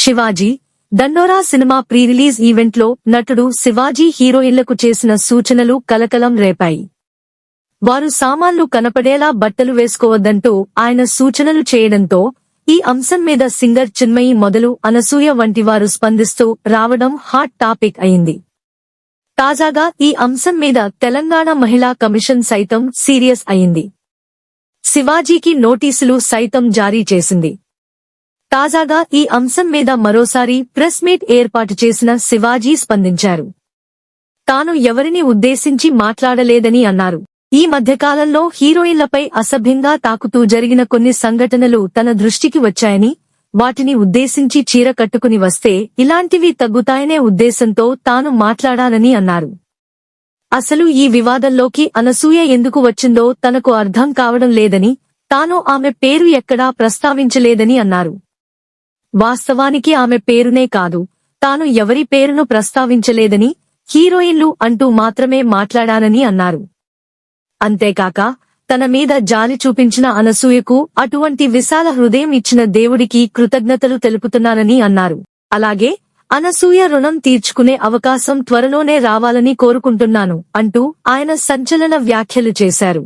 శివాజీ దండోరా cinema pre release event లో నటుడు శివాజీ హీరోయిన్లకు చేసిన సూచనలు కలకలం రేపాయి. వారు సామాన్లు కనపడేలా బట్టలు వేసుకోవద్దంటూ ఆయన సూచనలు చేయడంతో ఈ అంశం మీద సింగర్ చిన్మయి మొదలు అనసూయ వంటి వారు స్పందిస్తూ రావడం హాట్ టాపిక్ అయింది. తాజాగా ఈ అంశం మీద తెలంగాణ మహిళా కమిషన్ సైతం సీరియస్ అయింది. శివాజీకి నోటీసులు సైతం జారీ చేసింది. తాజాగా ఈ అంశం మీద మరోసారి ప్రెస్ మీట్ ఏర్పాటు చేసిన శివాజీ స్పందించారు. తాను ఎవరిని ఉద్దేశించి మాట్లాడలేదని అన్నారు. ఈ మధ్యకాలంలో హీరోయిన్లపై అసభ్యంగా తాకుతూ జరిగిన కొన్ని సంఘటనలు తన దృష్టికి వచ్చాయని, వాటిని ఉద్దేశించి చీర కట్టుకుని వస్తే ఇలాంటివి తగ్గుతాయనే ఉద్దేశంతో తాను మాట్లాడానని అన్నారు. అసలు ఈ వివాదంలోకి అనసూయ ఎందుకు వచ్చిందో తనకు అర్థం కావడం లేదని, తాను ఆమె పేరు ఎక్కడా ప్రస్తావించలేదని అన్నారు. వాస్తవానికి ఆమె పేరునే కాదు, తాను ఎవరి పేరును ప్రస్తావించలేదని, హీరోయిన్లు అంటూ మాత్రమే మాట్లాడానని అన్నారు. అంతేకాక తన మీద జాలి చూపించిన అనసూయకు అటువంటి విశాల హృదయం ఇచ్చిన దేవుడికి కృతజ్ఞతలు తెలుపుతున్నానని అన్నారు. అలాగే అనసూయ రుణం తీర్చుకునే అవకాశం త్వరలోనే రావాలని కోరుకుంటున్నాను అంటూ ఆయన సంచలన వ్యాఖ్యలు చేశారు.